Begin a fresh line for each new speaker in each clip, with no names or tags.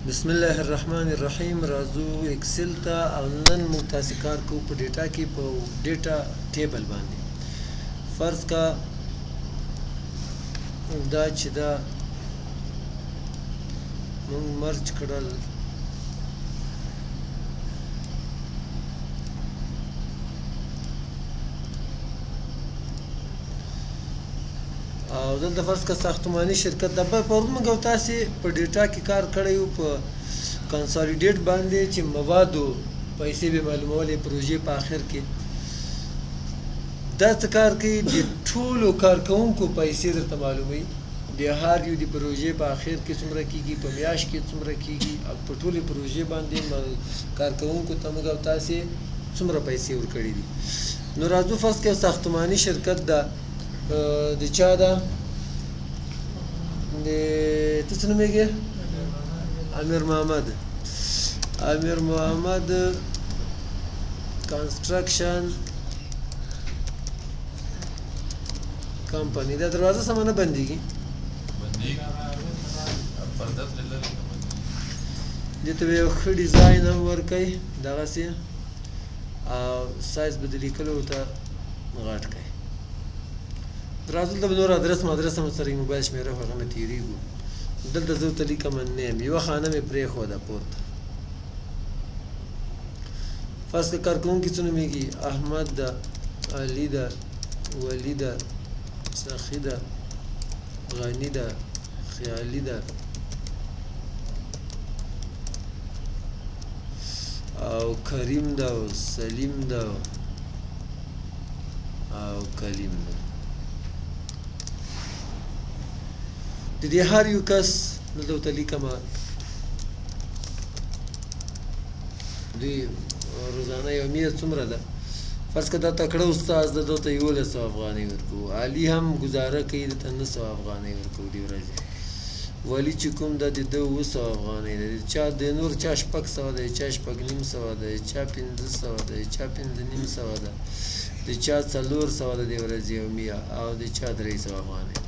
بسم الله الرحمن الرحیم. راځو اکسل ته او نن موږ تاسې کار کوو په ډیټا کې په ډیټا ټیبل باندې. فرض کا دا چې دا موږ مرج کړل او دلته فرض کا ساختماني شرکت د پرون موږ تاسې په ډیټا کې کار کړی وو په کنسالیډیټ باندې چې موادو پیسې به معلومولې پروژې په آخر کې دا څه کار کوي د ټولو کارکوونکو پیسې درته معلوموي د هر یو د پروژې په آخر کې څومره کیږي په میاشت کې څومره کیږي او په ټولې پروژې باندې کارکوونکو ته موږ تاسې څومره پیسې ورکړي دي. نو راځو فرض کړو ساختماني شرکت ده د چا ده د ته څه نومېږي امیر محمد کنسټرکشن کمپنی. دا دروازه سمه نه بندېږي دې ته به یو ښه ډیزاین هم ورکوي دغسې او سایز به د لیکلو ورته غټ کوي. راځو دلته به نور ادرس هم سره موبایل شمېره خو هغه نه تېرېږو. دلته زه ورته لیکم نیم یوه خانه مې پرېښوده پورته. فرض که کارکوونکي څه نومېږي احمد ده علي ده ولي ده سخي ده غني ده خیالي ده او کریم ده او سلیم ده او کلیم ده. د دې هر یو کس دلته ورته لیکمه دوی روزانه یومیه څومره ده. فرض که دا تکړه استاد ده دته 1100 افغانۍ ورکوو. علي هم ګزاره کوي دته 900 افغانۍ ورکوو دې ورځې. ولي چې کوم ده د ده 700 افغانۍ ده. چا د نور چا 600 ده چا 6.5 ده چا 500 ده چا 5.5 ده د چا 400 ده دې ورځې یومیه او د چا 300 افغانۍ.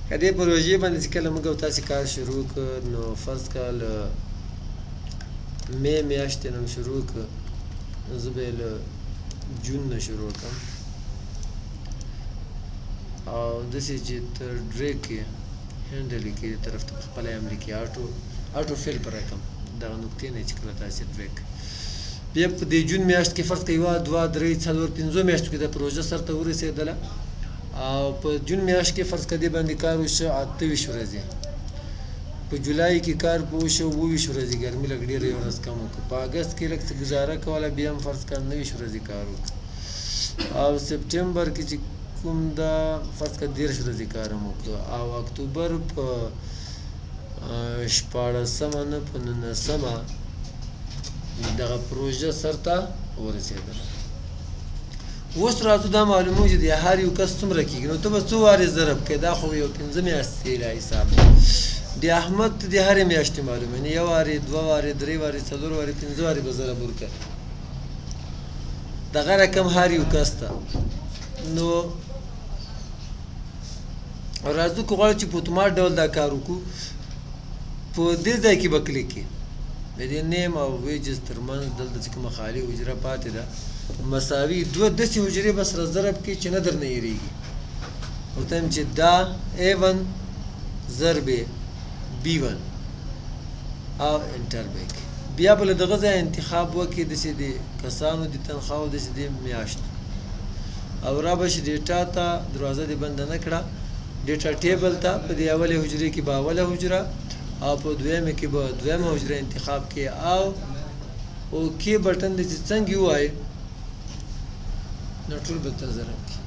که دې پروژې باندې چې کله موږ او تاسې کار شروع کړ نو فرض کړه له مې میاشتې نه م شروع کړ زه به یې له جون نه شروع کړم او داسې چې تر ډریک کې هینډل یې کړي طرف ته په خپله یې هم لیکي اټو فیل په رقم دغه نقطې نه چې کله تاسې ډریک بیا په دې جون میاشت کې فرض کړه 1 2 3 4 5 میاشتو کې د پروژه سرته ورسېدله او په جون میاشت کې فرض کړه دې باندې کار وشو 28 ورځې. په جولای کې کار وشو 22 ورځې ګرمي لږ ډېره یو ورځ کم وکړه. په اګست کې لږ څه ګزاره کوله بیا هم فرض کړه 29 ورځې کار وکړه او سپټمبر کې چې کوم دا فرض کړه 13 ورځې کار هم وکړه او اکتوبر په 14 نه په 19 دغه پروژه سرته ورسېدله. اوس راځو دا معلومو چې د هر یو کس څومره کېږي. نو ته به څو وارې ضرب کوې دا خو یو 5 میاشتې حساب دی. د احمد ته د هرې میاشتې معلومه یعنې 1 وارې 2 وارې 3 وارې 4 وارې 5 وارې به ضرب ورکړه دغه رقم هر یو کس ته. نو راځو که غواړو چې په اتومات ډول دا کار وکړو په دې ځای کې به کلیک کړي د دې نیم او ویجز ترمنځ دلته چې کومه خالي حجره پاتې ده مساوي دوه داسې حجرې به سره ضرب کړي چې نه درنه هېرېږي. ورته وایم چې دا A1 ضرب B1 او انټر به یې کړي. بیا به له دغه ځایه انتخاب وکړي داسې د کسانو د تنخواو داسې د میاشتو او را به شي ډیټا ته دروازه دې بنده نه کړه ډیټا ټیبل ته په دې اولې حجرې کې به اوله حجره او په دویمه کې به دویمه حجره انتخاب کړي او اوکې بټن دې چې څنګه ووایي نو ټول به ته ضرب کړي.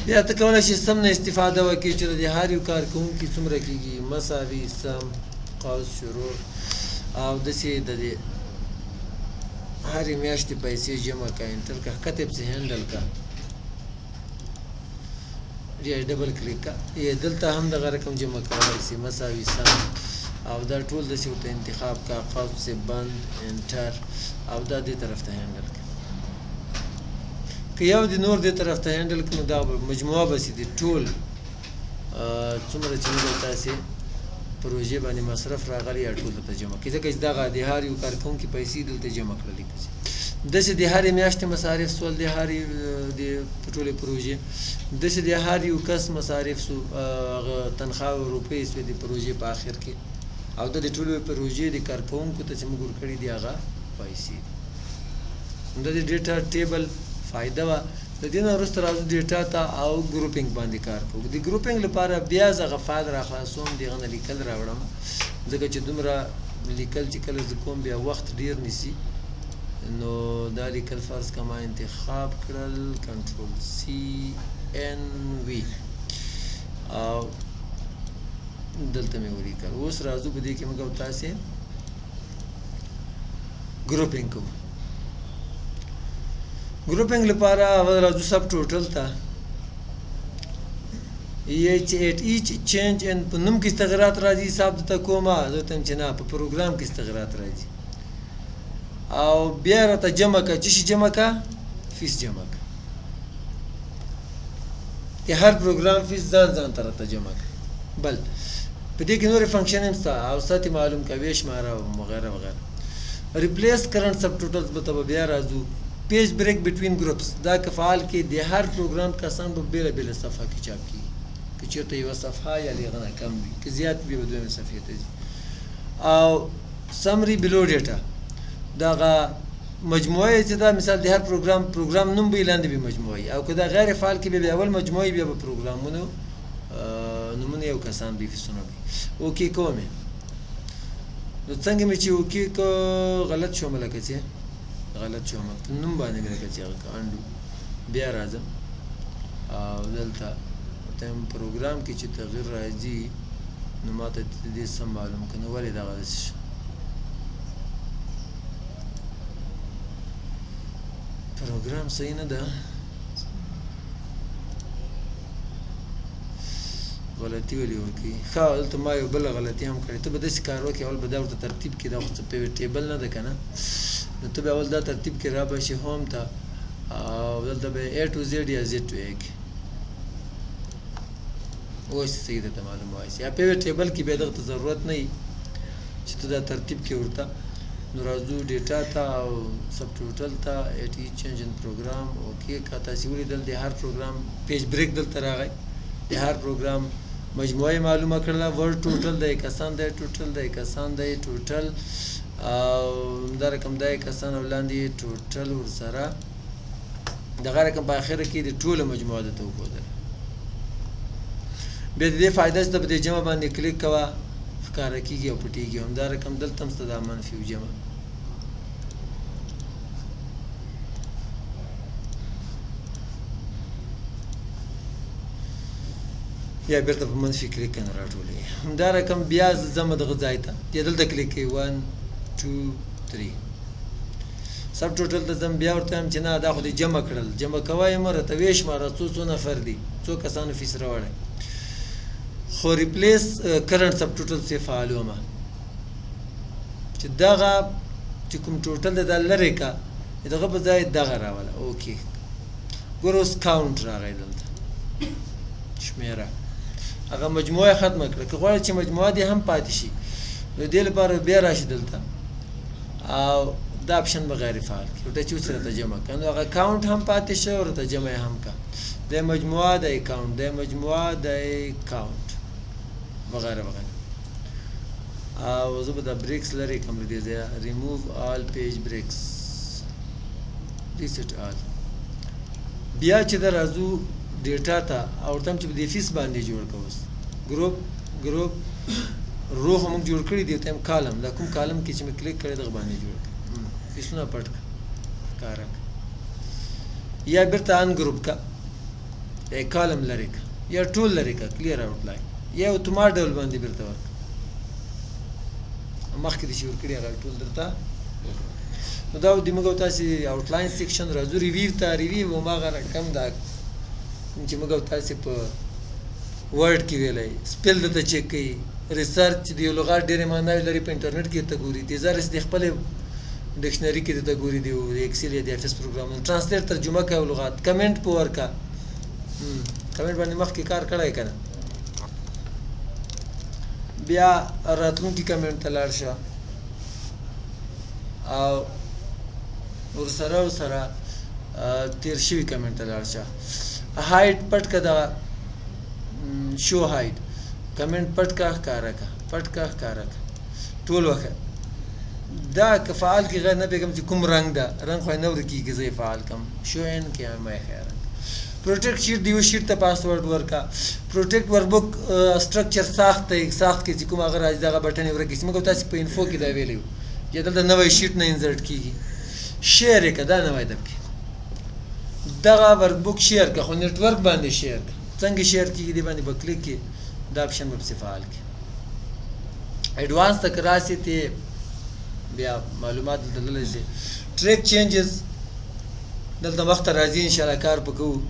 بیا ته کولی شې سم نه استفاده وکړي چې د هر یو کارکوونکي څومره کېږي مساوي سم قوس شروع او داسې د دې هرې میاشتې پیسې جمع کړه انټر کړه ښکته پسې هینډل کړه یا ډبل کلیک کړه یا دلته هم دغه رقم جمع کولی شي مساوي سم او دا ټول داسې ورته انتخاب کړه قوس پسې بند انټر او دا دې طرف ته هینډل کړه. که یو د نور دې طرف ته هینډل کړو دا مجموعه به سي د ټول څومره چې موږ تاسې پروژې باندې مصرف راغلی یا ټول دلته جمع کړي ځکه چې دغه د هر یو کارکوونکي پیسې دلته جمع کړلی که داسې د هرې میاشتې مصارف سول د هرې د ټولې پروژې داسې د هر یو کس مصارف سو هغه تنخواه روپۍ سوې د پروژې په آخر کې او د ټولې پروژې د کارکوونکو ته چې موږ ورکړي دي هغه پیسې دي د ډیټا ټیبل فایده وه د دې نه وروسته راځو ډیټا ته او ګروپینګ باندې کار کوو د ګروپینګ لپاره بیا زه هغه فایل راخلاصوم د هغه نه لیکل راوړم ځکه چې دومره لیکل چې کله زه کوم بیا وخت ډیر نیسي نو دا لیکل فرض که ما انتخاب کړل کنټرول سی ان وی او دلته مې ولیکل اوس راځو په دې کې موږ او تاسې ګروپینګ کوو ګروپینګ لپاره اول راځو سب ټوټل ته ایچ چینج ان په نوم کې تغیرات راځي حساب ته کومه زه ته چې نه په پروګرام کې تغیرات راځي او بیا راته جمع که چې شي جمع که فیس جمع که د هر پروګرام فیس ځان ځان ته راته جمع که بل په دې کې نورې فنکشن هم شته او ساتې معلوم که ویې شماره وغیره وغیره ریپلیس کرنټ سب ټوټلز به ته به بیا راځو پیج بریک بټوین ګروپس دا که فعال کې د هر پروګرام کسان به بېله بېله صفحه کې چاپ کېږي که چېرته یوه صفحه یا د هغه نه کم وي که زیات وي به دویمې صفحې ته ځي او سمري بلو ډیټا دغه مجموعه چې دا مثال د هر پروګرام نوم به لاندې به مجموعه او که دا غیر فعال کې به اول مجموعه بیا به پروګرامونو نومونه یو کسان به فیسونه به اوکې کوم نو څنګه مې چې اوکې کو غلط شوم لکه چې غلط شوم نوم باندې مې لکه چې انډو بیا راځم او دلته تم پروګرام کې چې تغییر راځي نو ماته دې سم معلوم کنه ولې دغه داسې پروګرام صحیح نه ده غلطي ولې ورکوي ښه دلته ما یو بله غلطي هم کړې ته به داسې کار وکړې اول به دا ورته ترتیب کې دا خو څه ټیبل نه ده که نه نو ته به اول دا ترتیب کې را به شي هوم ته او دلته به A to Z یا Z to A کې اوس صحیح ده ته معلوم وایي یا په ټیبل کې بیا دغه ته ضرورت نه وي چې ته دا ترتیب کې ورته نو راځو ډیټا ته او سب ټوټل ته ایټ ایچ چینج ان پروګرام اوکې که تاسې ولیدل د هر پروګرام پیج بریک دلته راغی د هر پروګرام مجموعه معلومه کړله ورډ ټوټل دی کسان دی ټوټل دی کسان دی ټوټل او دا رقم دی کسان او لاندې ټوټل ورسره دغه رقم په اخره کې د ټوله مجموعه درته وښودله بیا د دې فایده چې ته په دې جمع باندې کلیک کوه ښکاره کېږي او پټېږي همدا رقم دلته هم شته دا منفي و جمع یا بیرته په منفي کلیک کنه راټولوي همدا رقم بیا زه ځم دغه ځای ته یا دلته کلیک کوي 1 2 3 سب ټوټل ته ځم بیا ورته وایم چې نه دا خو دې جمع کړل جمع کوه یې مه راته ویې شماره څو نفر دي څو کسانو فیس راوړی خو ریپلیس کرنټ سب ټوټل سې فعالومه چې دغه چې کوم ټوټل دی دا لرې که دغه په ځای دغه راوله اوکې ګوره اوس کاونټ راغی دلته شمېره هغه مجموعه ختمه کړه که غواړې چې مجموعه دې هم پاتې شي نو دې لپاره بیا راشي دلته او دا اپشن به غیر فعال کړي ورته چې اوس راته جمع کړه نو هغه کاونټ هم پاتې شه ورته جمع یې هم کړه د مجموعه د اکاونټ د مجموعه د اکاونټ وغیره وغیره او زه به دا بریکس لرې کړم له دې ځایه ریموو آل پیج بریکس ریسیټ آل بیا چې دا راځو ډیټا ته او ورته هم چې په دې فیس باندې جوړ کړه اوس ګروپ رو خو موږ جوړ کړي دي ورته هم کالم دا کوم کالم کې چې مې کلیک کړی دغه باندې جوړ کړه فیسونه پټ کړه ښکاره کړه یا بیرته ان ګروپ کا یا کالم لرې کړه یا ټول لرې کړه کلیر آوټ لاین یا اتومات ډول باندې بیرته ورکړه مخکې دې چې ورکړي هغه ټول درته نو دا د موږ تاسې آوټ لاین سیکشن راځو ریویو ته ریویو هماغه رقم دا چې موږ تاسې په ورډ کې ویلی سپیل درته چیک کوي ریسرچ د یو لغات ډېرې معناوې لري په انټرنیټ کې ته ګوري تیزارس د خپلې ډکشنري کې درته ګوري د ایکسل یا د افیس پروګرامونو ټرانسلیټ ترجمه کوي لغات کمنټ په ورکړه کمنټ باندې مخکې کار کړی که نه بیا راتلونکي کمنټ ته لاړ شه او ورسره تیر شوي کمنټ ته لاړ شه. هایټ پټ که دغه شو هایټ کمنټ پټ کا ښکاره کا پټ کا ښکاره کا ټول وخت دا که فعال کې غیر نه پیږم چې کوم رنګ ده رنګ خو یې نه ورکېږي زه یې فعال کړم شو این کې مې خیر پروټیکټ شیټ دی یو شیټ ته پاسورډ ورکا پروټیکټ وربک سټرکچر ساخت کې چې کوم هغه راځي دغه بټن یې ورکړي موږ تاسو په انفو کې دا ویلی وو چې دلته نوی شیټ نه انزرټ کېږي شیر یې که دا نوی دب کې دغه ورکبک شیر که خو نیټورک باندې شیر که څنګه شیر کېږي دې باندې به کلیک کې دا اپشن به پسې فعال کړي ایډوانس ته که راسې ته بیا معلومات دلته دلی سي ټریک چینجز دلته وخت راځي انشاءالله کار به کوو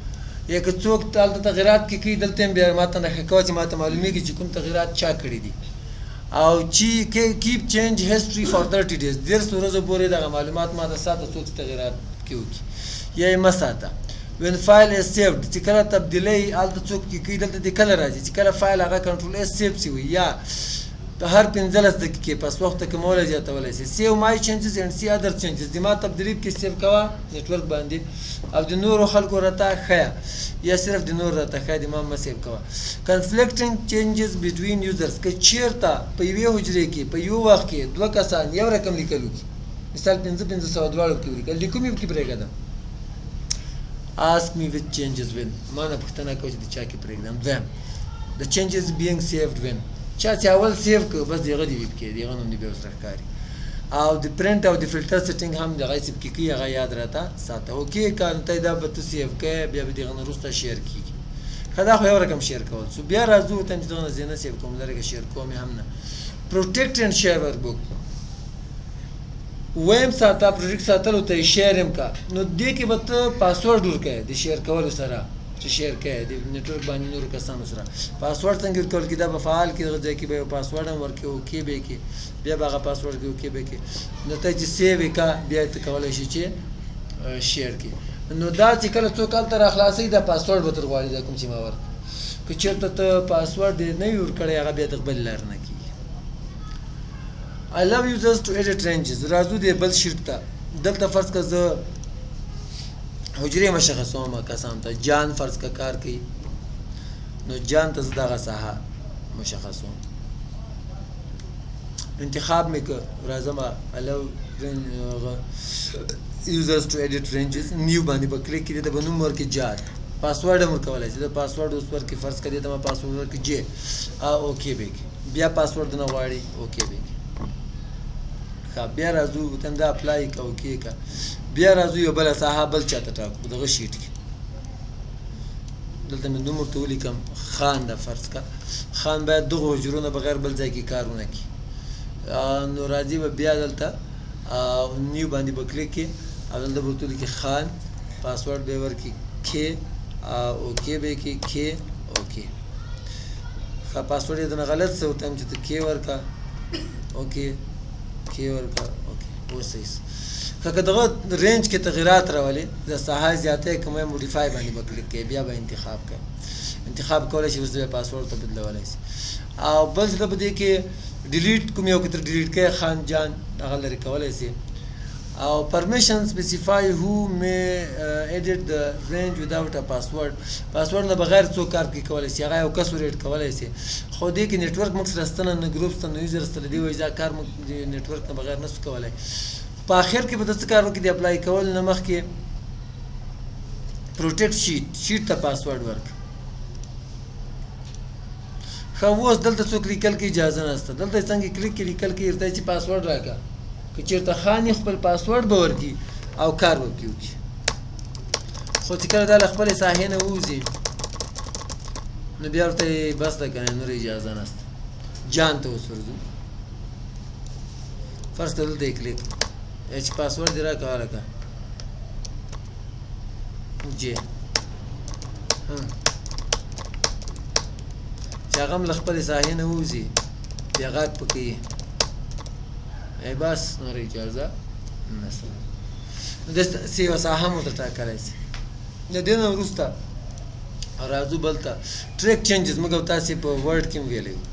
یا که څوک هلته تغیرات کې کوي دلته هم بیا ماته نښه کوه چې ماته معلومیږي چې کوم تغیرات چا کړي دي او چې کیپ چینج هسټري فار 30 days 10 ورځو پورې دغه معلومات ماته ساته څوک تغیرات کې وکړي یا یې مه ساته when file is saved چې کله تبدیلی هلته څوک کوي دلته دې کله راځي چې کله فایل هغه کنټرول اس سیو شي وي یا په هر 15 دقیقې پس وخت کې مولا زیاتولی شي سیو مای چینجز اینډ سی ادر چینجز د ما تبدیلی کې سیو کوه نیټورک باندې او د نورو خلکو راته ښیه یا صرف د نور راته ښیه د ما مه سیو کوه کنفلیکټینګ چینجز بټوین یوزرز که چیرته په یوې حجرې کې په یو وخت کې دوه کسان یو رقم لیکل وکړي مثال 500 دواړو کې ولیکل لیکوم یې پکې پرېږدم ask me which changes when ما نه پوښتنه کوي چې د چا کې پرېږدم دویم the changes being saved when چا چې اول سیو کړ بس دغه دې ویب کې دغه نوم دې بیا ورسره ښکاري او د پرنټ او د فلټر سیټینګ هم دغه سیب کې کوي هغه یاد راته ساته اوکې که ته دا به ته سیو کوې بیا به دغه نه وروسته شیر کېږي ښه دا خو یو رقم شیر کول سو بیا راځو ورته چې دغه نه زه نه سیو کوم لرګه شیر کوم یې هم نه پروټیکټ اینډ شیر ورکبک ویم ساته پروجیکټ ساتلو ته یې شیر هم کا نو دې کې به ته پاسورډ ورکوې د شیر کولو سره چې شیر کوې د نیټورک باندې نورو کسانو سره پاسورډ څنګه ورکول کېږي دا به فعال کړي دغه ځای کې به یو پاسورډ هم ورکړي اوکې به یې کړي بیا به هغه پاسورډ کې اوکې به یې کړي نو ته چې سیو یې کا بیا ته کولی شي چې شیر کړي نو دا چې کله څوک هلته راخلاصوي دا پاسورډ به تر غواړي دا کوم چې ما ورکړه که چېرته ته پاسورډ دې نه وي ورکړی هغه بیا د بلې لار نه کېږي I love users to edit ranges راځو دې بل شیټ ته دلته فرض که زه حجرې مشخصوم کسان ته جان فرض که کار کوي نو جان ته زه دغه ساحه مشخصوم انتخاب مې که راځم allow users to edit ranges نیو باندې به کلیک کړي ته به نوم ورکړي جان پاسورډ هم ورکولی شي د پاسورډ اوس ورکړي فرض که دې ته ما پاسورډ ورکړي جې اوکې به یې کړي بیا پاسورډ نه غواړي اوکې به یې کړي بیا راځو ته دا اپلای که اوکې که بیا راځو یو بله ساحه بل چاته ټاکو دغه شیټ کې دلته مې نوم ورته ولیکم خان ده فرض که خان باید دغو حجرو نه بغیر بل ځای کې کار ونه کړي نو راځي به بیا دلته نیو باندې به کلیک کړي او دلته به ورته ولیکي خان پاسورډ به یې ورکړي کښې اوکې به یې کړي کښې اوکې ښه پاسورډ یې دنه غلط څه ورته وایم چې ته کښې ورکړه اوکې کې ورکړه اوکې اوس صحیح که دغه رینج کې تغیرات راولي د ساحه زیاتی کمی موډیفای باندې به کلیک کوې بیا به انتخاب کوې انتخاب کولی شي اوس بیا پاسورډ ته بدلولی شي او بل څه ته په دې کې ډیلیټ کوم یو که تر ډیلیټ کوې خان جان هغه لرې کولی شي او پرمیشن سپیسیفای هو مې ایډیټ د رینج وداوټ ا پاسورډ پاسورډ نه بغیر څوک کار پکې کولی شي هغه یو کس ور ایډ کولی شي خو دې کې نیټورک موږ سره شته نه ګروپ شته نه یوزر شته دې وجې دا کار موږ د نیټورک نه بغیر نشو کولی په آخر کې به ته څه کار وکړي د اپلای کول نه مخکې پروټیکټ شیټ ته پاسورډ ورکړه ښه اوس دلته څوک لیکل کې اجازه نشته دلته څنګه کلیک کې لیکل کې ورته چې پاسورډ راکړه که چېرته خان یې خپل پاسورډ به ورکړي او کار به پکې وکړي خو چې کله دا له خپلې ساحې نه ووځي نو بیا ورته بس ده که نه نور اجازه نشته جان ته اوس ورځو فرض کړه دلته یې کلیک چې پاسورډ دې راکړه هلکه جې چې هغه هم له خپلې ساحې نه ووځي بیا غږ پکې ای بس نور اجازه نشته نو داسې یوه ساحه هم ورته ټاکلی شي د دې نه وروسته راځو بل ته ټریک چینجز موږ او تاسې په ورډ کې هم ویلی وو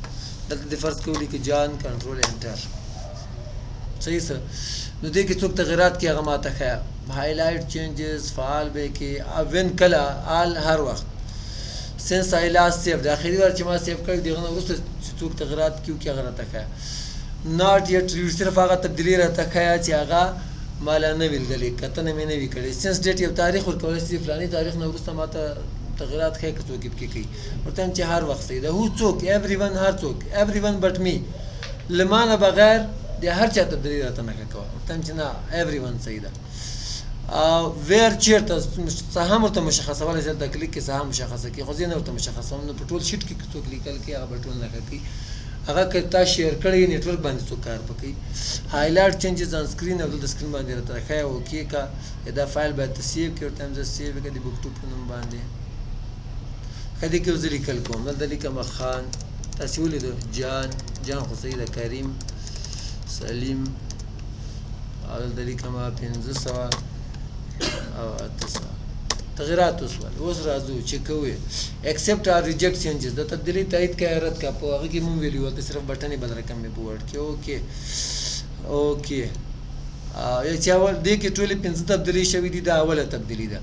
دلته دې فرض کړو لیکي جان کنټرول انټر صحیح څه نو دې کې څوک تغیرات کې هغه ماته ښیه هایلایټ چینجز فعال به کې وین کله آل هر وخت سنس آی لاست سیف د اخري وار چې ما سیف کړی دغه نه وروسته چې څوک تغیرات کیو کې هغه راته ښیه ناٹ یټ صرف هغه تبدیلي راته ښیه چې هغه مالا نه ویل دلی کتنه مې نه وی کړی سنس ډیټ یو تاریخ ورکول چې فلاني تاریخ نه وروسته ماته تغیرات ښیه که څوک کې کوي ورته چې هر وخت صحیح ده هو څوک ایوری ون هر څوک ایوری ون بټ می لمانه بغیر د هر چا تبدیلي راته نه کوه ورته چې نه ایوری ون صحیح ده ویر چیرته سهم ورته مشخصولی زه د کلیک کې سهم مشخصه کړي خو زه نه ورته مشخصوم نو په ټول شیټ کې څوک لیکل کوي هغه به ټول نه کوي هغه که تا شیر کړی نیټورک باندې څوک کار وکړي هایلایټ چینجز آن سکرین او د سکرین باندې راته ښیه اوکې کا دا فایل باید ته سیو کړې ورته زه سیو کړه د بوک ټو په نوم باندې ښه دې کې زه لیکل کوم دلته لیکم خان تاسې ولیدو جان خو صحیح ده کریم سلیم او دلته لیکم 500 او 800 تغیرات وسول اوس راځو چې کوی ایکسپټ اور ریجیکټ چینجز د تبدیلی تایید کې رد کا په هغه کې مونږ ویلو ته صرف بټن بدل رقم په ورډ کې اوکې یا چې اول دې کې ټولې 15 تبدیلی شوې دي دا اوله تبدیلی ده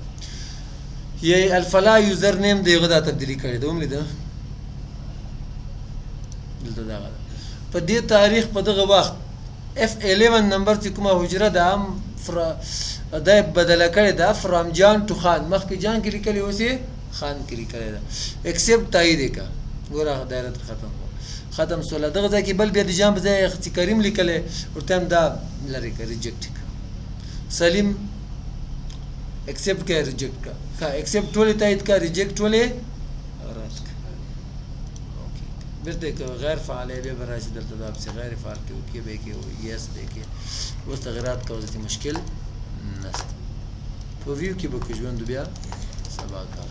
یې الفلا یوزر نیم دغه دا تبدیلی کړی دا وملید دلته دا په دې تاریخ په دغه وخت F11 نمبر چې کومه حجره ده هم دا بدله کړې ده فرام جان ټو خان مخکې جان کې لیکلې اوس یې خان کې لیکلې ده ایکسپټ تایید یې کړه ګوره هغه دایره ختم سوله دغه ځای کې بل بیا د جان په ځای چې کریم لیکلی ورته هم دا لرې کړه ریجیکټ یې کړه سلیم ایکسپټ کړه ریجیکټ کړه ایکسپټ ټولې تایید کړه ریجیکټ ټولې رد کړه بیرته که غیر فعال بیا به راشي دلته دا پسې غیر فعال کې اوکې به کې یس به کې اوس تغیرات کوو مشکل نشته په ویو کې به ژوند بیا سبا کار